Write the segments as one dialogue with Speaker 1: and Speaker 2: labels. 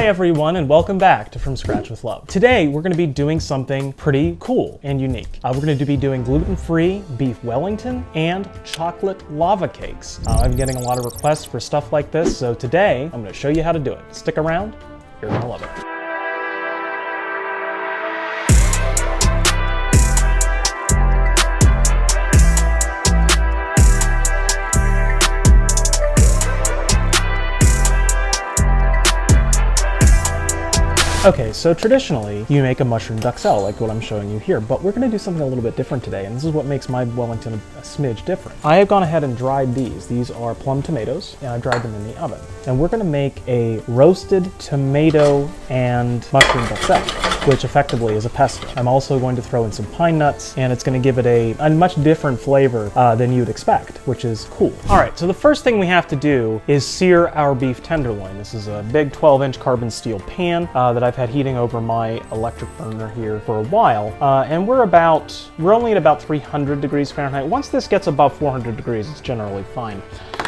Speaker 1: Hi everyone, and welcome back to From Scratch with Love. Today we're going to be doing something pretty cool and unique. We're going to be doing gluten-free beef Wellington and chocolate lava cakes. I'm getting a lot of requests for stuff like this, so today I'm going to show you how to do it. Stick around, you're going to love it. Okay, so traditionally you make a mushroom duxelle like what I'm showing you here, but we're going to do something a little bit different today, and this is what makes my Wellington a smidge different. I have gone ahead and dried these. These are plum tomatoes, and I've dried them in the oven. And we're going to make a roasted tomato and mushroom duxelle, which effectively is a pesto. I'm also going to throw in some pine nuts, and it's going to give it a much different flavor than you'd expect, which is cool. All right, so the first thing we have to do is sear our beef tenderloin. This is a big 12-inch carbon steel pan that I've had heating over my electric burner here for a while, and we're only at about 300 degrees Fahrenheit. Once this gets above 400 degrees, it's generally fine.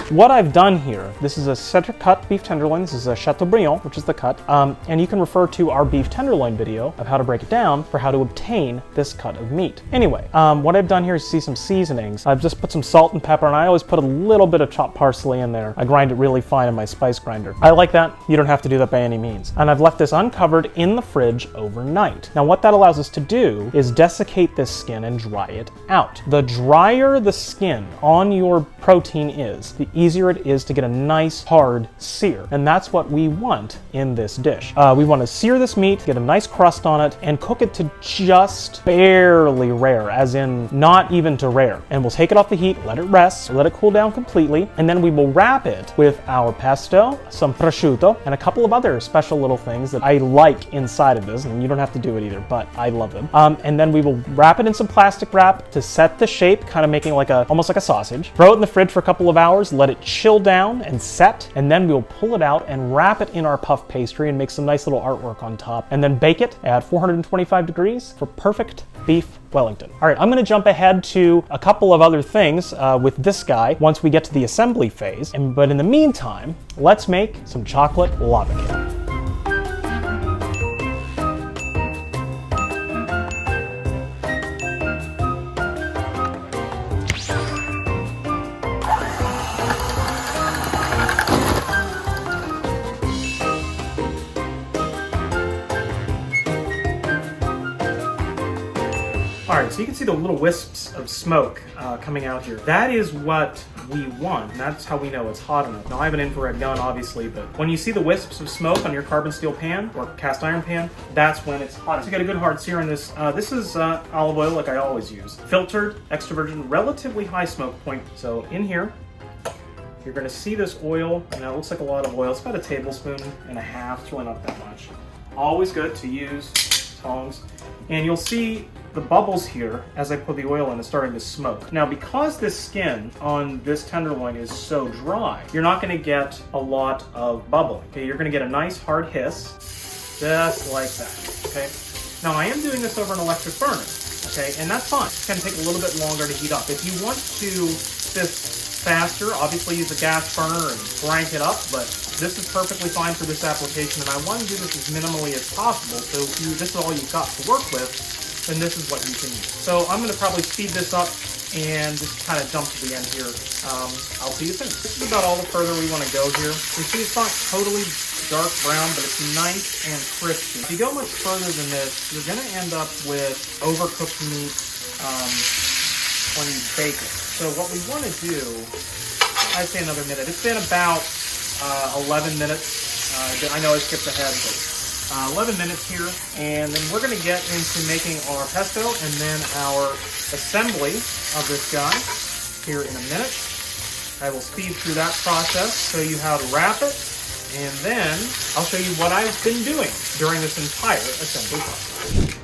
Speaker 1: What I've done here, this is a center cut beef tenderloin. This is a Chateaubriand, which is the cut, and you can refer to our beef tenderloin video of how to break it down for how to obtain this cut of meat. Anyway, what I've done here is see some seasonings. I've just put some salt and pepper, and I always put a little bit of chopped parsley in there. I grind it really fine in my spice grinder. I like that. You don't have to do that by any means. And I've left this uncovered in the fridge overnight. Now what that allows us to do is desiccate this skin and dry it out. The drier the skin on your protein is, the easier it is to get a nice hard sear. And that's what we want in this dish. We want to sear this meat, get a nice crust on it, and cook it to just barely rare, as in not even to rare. And we'll take it off the heat, let it rest, let it cool down completely, and then we will wrap it with our pesto, some prosciutto, and a couple of other special little things that I like inside of this, and you don't have to do it either, but I love them. And then we will wrap it in some plastic wrap to set the shape, kind of making almost like a sausage. Throw it in the fridge for a couple of hours, let it chill down and set, and then we'll pull it out and wrap it in our puff pastry and make some nice little artwork on top, and then bake it at 425 degrees for perfect beef Wellington. All right, I'm going to jump ahead to a couple of other things with this guy once we get to the assembly phase, but in the meantime, let's make some chocolate lava cake. All right, so you can see the little wisps of smoke coming out here. That is what we want, and that's how we know it's hot enough. Now, I have an infrared gun, obviously, but when you see the wisps of smoke on your carbon steel pan or cast iron pan, that's when it's hot. So you get a good hard sear in this. This is olive oil, like I always use. Filtered, extra virgin, relatively high smoke point. So in here, you're gonna see this oil, and it looks like a lot of oil. It's about a tablespoon and a half, it's really not that much. Always good to use tongs. And you'll see the bubbles here as I put the oil in is starting to smoke. Now, because this skin on this tenderloin is so dry, you're not going to get a lot of bubbling. Okay, you're going to get a nice hard hiss, just like that. Okay. Now, I am doing this over an electric burner. Okay, and that's fine. It's going to take a little bit longer to heat up. If you want to this faster, obviously use a gas burner and crank it up, but this is perfectly fine for this application, and I want to do this as minimally as possible, so if this is all you've got to work with, then this is what you can use. So I'm going to probably speed this up and just kind of jump to the end here. I'll see you soon. This is about all the further we want to go here. You see it's not totally dark brown, but it's nice and crispy. If you go much further than this, you're going to end up with overcooked meat when you bake it. So what we want to do, I'd say another minute. It's been about 11 minutes. I know I skipped ahead, but 11 minutes here, and then we're going to get into making our pesto and then our assembly of this guy here in a minute. I will speed through that process, show you how to wrap it, and then I'll show you what I've been doing during this entire assembly process.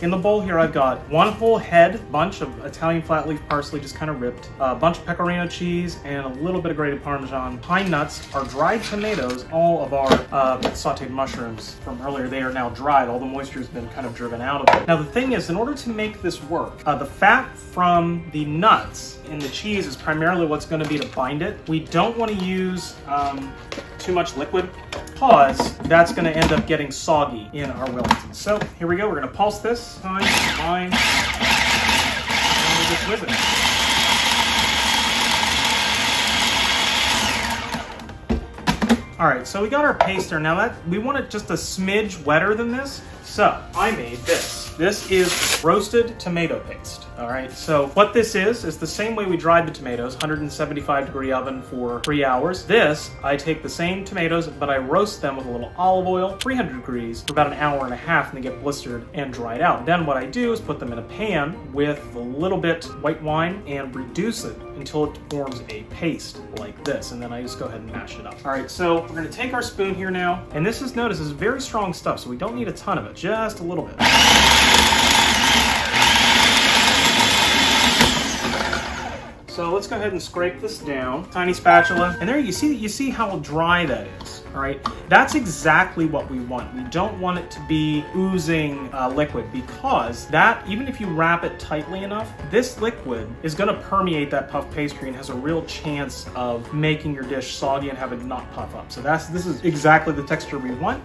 Speaker 1: In the bowl here, I've got one whole bunch of Italian flat leaf parsley, just kind of ripped, a bunch of pecorino cheese, and a little bit of grated Parmesan. Pine nuts, our dried tomatoes, all of our sauteed mushrooms from earlier, they are now dried. All the moisture has been kind of driven out of it. Now the thing is, in order to make this work, the fat from the nuts in the cheese is primarily what's going to be to bind it. We don't want to use too much liquid. because that's going to end up getting soggy in our Wellington. So here we go. We're going to pulse this time, line, and we'll just whiz it. All right, so we got our paste there. Now that we want it just a smidge wetter than this, so I made this. This is roasted tomato paste. All right, so what this is the same way we dried the tomatoes, 175-degree oven for 3 hours. This, I take the same tomatoes, but I roast them with a little olive oil, 300 degrees, for about an hour and a half, and they get blistered and dried out. Then what I do is put them in a pan with a little bit white wine and reduce it until it forms a paste like this, and then I just go ahead and mash it up. All right, so we're gonna take our spoon here now, and this is, notice, this is very strong stuff, so we don't need a ton of it, just a little bit. So let's go ahead and scrape this down. Tiny spatula. And there you see how dry that is. All right, that's exactly what we want. We don't want it to be oozing liquid, because that, even if you wrap it tightly enough, this liquid is gonna permeate that puff pastry and has a real chance of making your dish soggy and have it not puff up. So this is exactly the texture we want.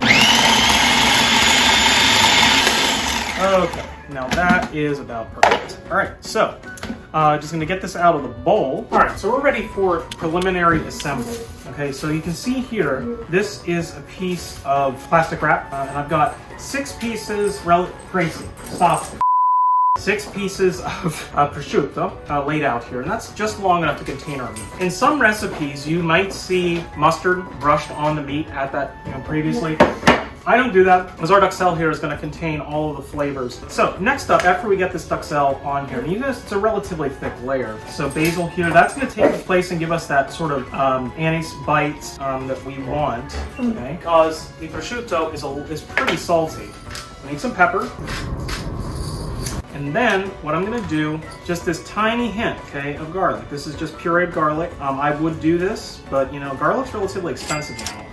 Speaker 1: Okay, now that is about perfect. All right, so just gonna get this out of the bowl. All right, so we're ready for preliminary assembly. Okay, so you can see here, this is a piece of plastic wrap, and I've got 6 pieces, Gracie, stop. 6 pieces of prosciutto laid out here, and that's just long enough to contain our meat. In some recipes, you might see mustard brushed on the meat at that, previously. I don't do that, because our duxelle here is going to contain all of the flavors. So next up, after we get this duxelle on here, and you notice it's a relatively thick layer. So basil here, that's going to take its place and give us that sort of anise bite that we want, okay? Because the prosciutto is pretty salty. We need some pepper. And then what I'm gonna do, just this tiny hint, okay, of garlic. This is just pureed garlic. I would do this, but garlic's relatively expensive now,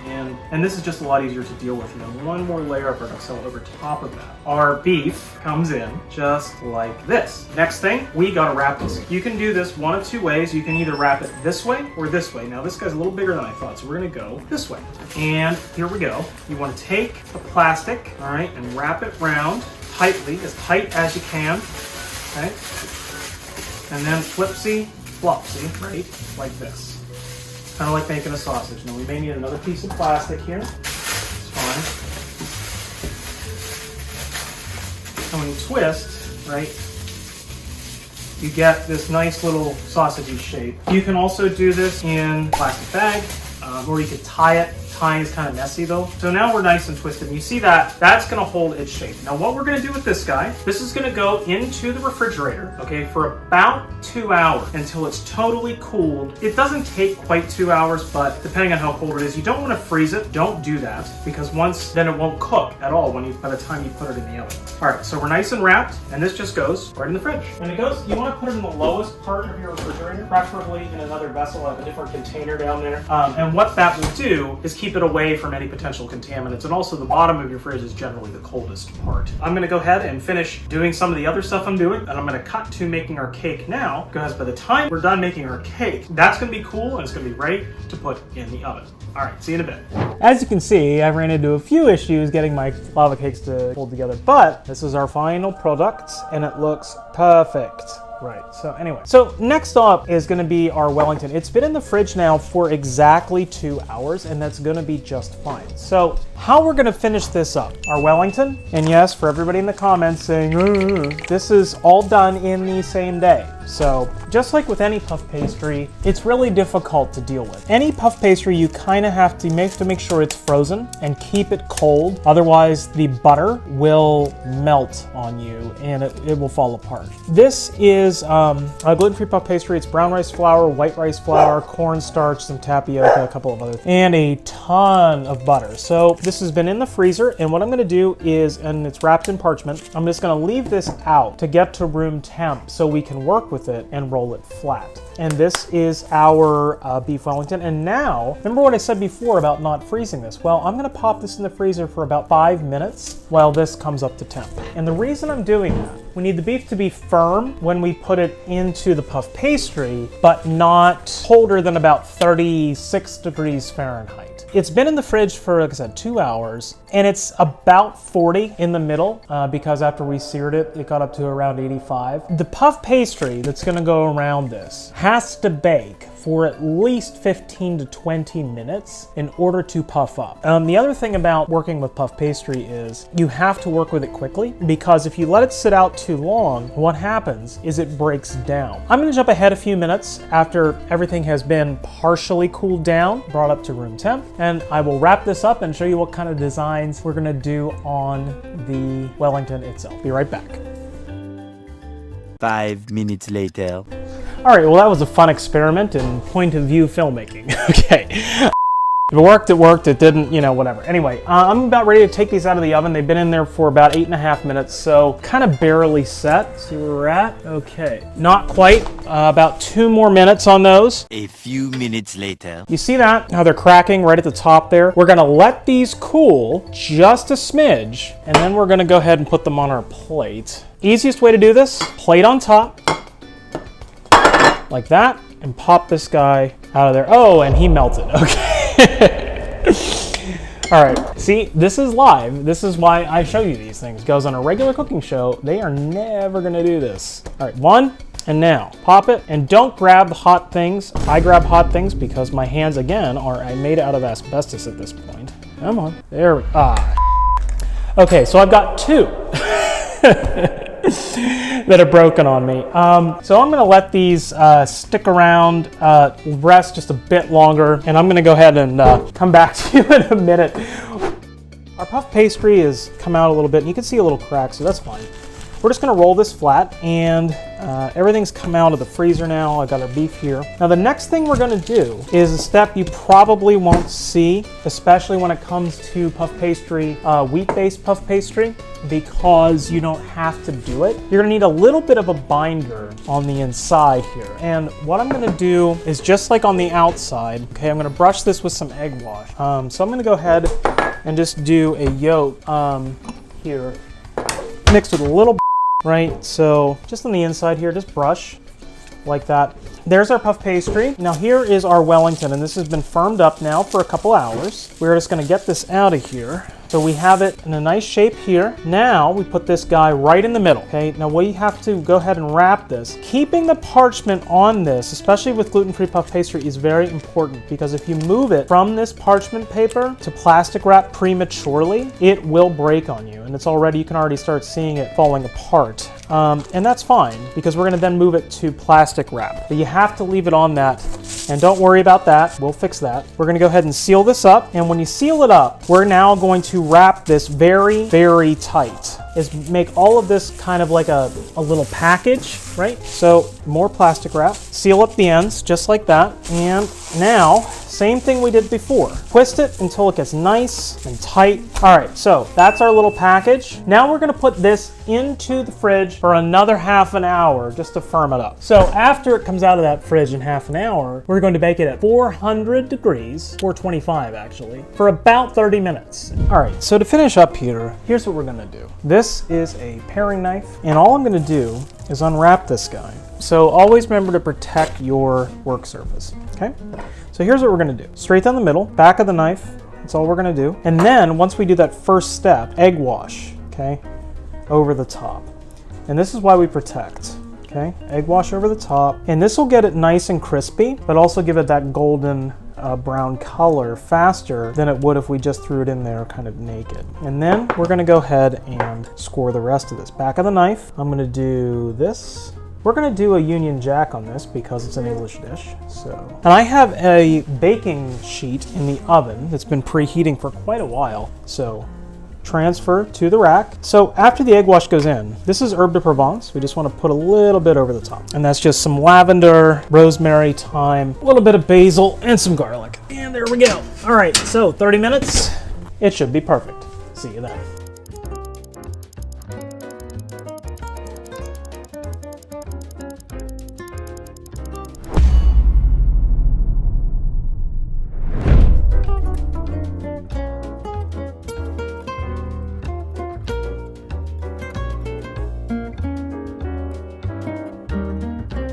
Speaker 1: and this is just a lot easier to deal with. And then one more layer of our duxelle over top of that. Our beef comes in just like this. Next thing, we gotta wrap this. You can do this one of 2 ways. You can either wrap it this way or this way. Now this guy's a little bigger than I thought, so we're gonna go this way. And here we go. You wanna take the plastic, all right, and wrap it round tightly, as tight as you can, okay? And then flipsy-flopsy, right, like this. Kind of like making a sausage. Now we may need another piece of plastic here. It's fine. And when you twist, right, you get this nice little sausagey shape. You can also do this in a plastic bag, or you could tie it. Tying is kind of messy though. So now we're nice and twisted. And you see that's gonna hold its shape. Now what we're gonna do with this guy, this is gonna go into the refrigerator, okay, for about 2 hours until it's totally cooled. It doesn't take quite 2 hours, but depending on how cold it is, you don't wanna freeze it. Don't do that, because then it won't cook at all by the time you put it in the oven. All right, so we're nice and wrapped, and this just goes right in the fridge. And you wanna put it in the lowest part of your refrigerator, preferably in another vessel, have a different container down there. And what that will do is keep it away from any potential contaminants, and also the bottom of your fridge is generally the coldest part. I'm gonna go ahead and finish doing some of the other stuff I'm doing, and I'm gonna cut to making our cake now, because by the time we're done making our cake, that's gonna be cool and it's gonna be ready to put in the oven. All right, see you in a bit.
Speaker 2: As you can see, I ran into a few issues getting my lava cakes to hold together, but this is our final product and it looks perfect. Right, so anyway. So next up is gonna be our Wellington. It's been in the fridge now for exactly 2 hours, and that's gonna be just fine. So how we're gonna finish this up, our Wellington, and yes, for everybody in the comments saying, this is all done in the same day. So just like with any puff pastry, it's really difficult to deal with. Any puff pastry, you kind of have to make sure it's frozen and keep it cold. Otherwise, the butter will melt on you and it will fall apart. This is a gluten-free puff pastry. It's brown rice flour, white rice flour, cornstarch, some tapioca, a couple of other things, and a ton of butter. So this has been in the freezer, and what I'm gonna do is, and it's wrapped in parchment, I'm just gonna leave this out to get to room temp so we can work with it and roll it flat. And this is our beef Wellington. And now, remember what I said before about not freezing this? Well, I'm gonna pop this in the freezer for about 5 minutes while this comes up to temp. And the reason I'm doing that, we need the beef to be firm when we put it into the puff pastry, but not colder than about 36 degrees Fahrenheit. it's been in the fridge for, like I said, 2 hours, and it's about 40 in the middle because after we seared it, it got up to around 85. The puff pastry that's gonna go around this has to bake for at least 15 to 20 minutes in order to puff up. The other thing about working with puff pastry is you have to work with it quickly, because if you let it sit out too long, what happens is it breaks down. I'm gonna jump ahead a few minutes after everything has been partially cooled down, brought up to room temp, and I will wrap this up and show you what kind of designs we're gonna do on the Wellington itself. Be right back.
Speaker 3: 5 minutes later.
Speaker 2: All right, well, that was a fun experiment in point of view filmmaking. Okay. If it worked, it worked. It didn't, you know, whatever. Anyway, I'm about ready to take these out of the oven. They've been in there for about 8.5 minutes, so kind of barely set. See where we're at? Okay. Not quite. About 2 more minutes on those.
Speaker 3: A few minutes later.
Speaker 2: You see that? How they're cracking right at the top there? We're gonna let these cool just a smidge, and then we're gonna go ahead and put them on our plate. Easiest way to do this, plate on top, like that, and pop this guy out of there. Oh, and he melted, okay. All right, see, this is live. This is why I show you these things. Goes on a regular cooking show, they are never gonna do this. All right, 1, and now, pop it, and don't grab hot things. I grab hot things because my hands, again, I made it out of asbestos at this point. Come on, there we go. Okay, so I've got 2. that are broken on me. So I'm gonna let these stick around, rest just a bit longer, and I'm gonna go ahead and come back to you in a minute. Our puff pastry has come out a little bit, and you can see a little crack, so that's fine. We're just gonna roll this flat, and everything's come out of the freezer now. I've got our beef here. Now the next thing we're gonna do is a step you probably won't see, especially when it comes to puff pastry, wheat-based puff pastry, because you don't have to do it. You're gonna need a little bit of a binder on the inside here. And what I'm gonna do is just like on the outside, okay, I'm gonna brush this with some egg wash. So I'm gonna go ahead and just do a yolk here, mixed with a little right? So just on the inside here, just brush like that. There's our puff pastry. Now here is our Wellington, and this has been firmed up now for a couple hours. We're just gonna get this out of here. So we have it in a nice shape here. Now we put this guy right in the middle, okay? Now we have to go ahead and wrap this. Keeping the parchment on this, especially with gluten-free puff pastry, is very important, because if you move it from this parchment paper to plastic wrap prematurely, it will break on you. And it's already, you can already start seeing it falling apart. And that's fine, because we're gonna then move it to plastic wrap. But you have to leave it on that, and don't worry about that, we'll fix that. We're gonna go ahead and seal this up, and when you seal it up, we're now going to wrap this very, very tight. Is make all of this kind of like a little package, right? So more plastic wrap, seal up the ends just like that, and now, same thing we did before. Twist it until it gets nice and tight. All right, so that's our little package. Now we're gonna put this into the fridge for another half an hour just to firm it up. So after it comes out of that fridge in half an hour, we're going to bake it at 400 degrees, 425 actually, for about 30 minutes. All right, so to finish up here, here's what we're gonna do. This is a paring knife, and all I'm gonna do is unwrap this guy. So always remember to protect your work surface, okay? So here's what we're gonna do. Straight down the middle, back of the knife, that's all we're gonna do. And then once we do that first step, egg wash, okay, over the top. And this is why we protect, okay? Egg wash over the top. And this will get it nice and crispy, but also give it that golden brown color faster than it would if we just threw it in there kind of naked. And then we're gonna go ahead and score the rest of this. Back of the knife, I'm gonna do this. We're gonna do a Union Jack on this because it's an English dish, so. And I have a baking sheet in the oven that's been preheating for quite a while, so transfer to the rack. So after the egg wash goes in, this is herb de Provence. We just wanna put a little bit over the top. And that's just some lavender, rosemary, thyme, a little bit of basil, and some garlic. And there we go. All right, so 30 minutes, it should be perfect. See you then.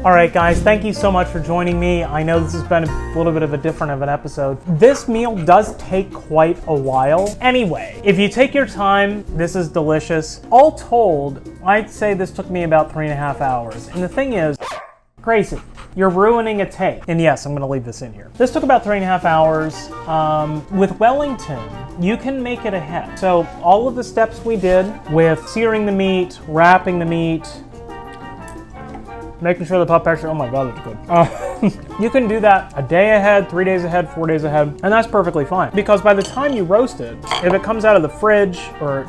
Speaker 2: All right, guys, thank you so much for joining me. I know this has been a little bit of a different of an episode. This meal does take quite a while. Anyway, if you take your time, this is delicious. All told, I'd say this took me about 3.5 hours. And the thing is, Gracie, you're ruining a take. And yes, I'm gonna leave this in here. This took about 3.5 hours. With Wellington, you can make it ahead. So all of the steps we did with searing the meat, wrapping the meat, making sure the pup pressure, oh my God, that's good. You can do that a day ahead, 3 days ahead, 4 days ahead, and that's perfectly fine. Because by the time you roast it, if it comes out of the fridge or,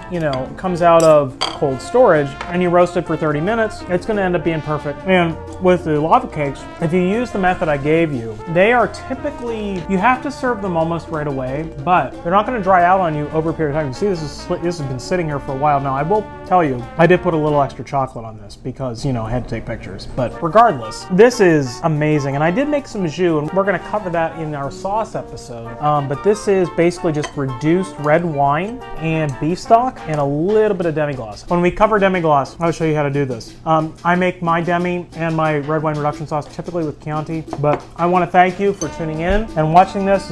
Speaker 2: comes out of cold storage and you roast it for 30 minutes, it's gonna end up being perfect. And with the lava cakes, if you use the method I gave you, they are typically, you have to serve them almost right away, but they're not gonna dry out on you over a period of time. You see this has been sitting here for a while now. I will tell you, I did put a little extra chocolate on this because, I had to take pictures. But regardless, this is amazing. And I did make some jus, and we're gonna cover that in our sauce episode. But this is basically just reduced red wine and beef stock and a little bit of demi-glace. When we cover demi-glace, I'll show you how to do this. I make my demi and my red wine reduction sauce typically with Chianti, but I wanna thank you for tuning in and watching this.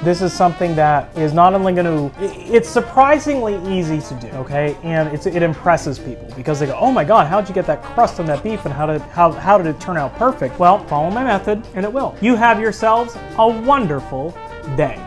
Speaker 2: This is something that is not only it's surprisingly easy to do, okay? And it impresses people because they go, oh my God, how'd you get that crust on that beef and how did it turn out perfect? Well, follow my method and it will. You have yourselves a wonderful day.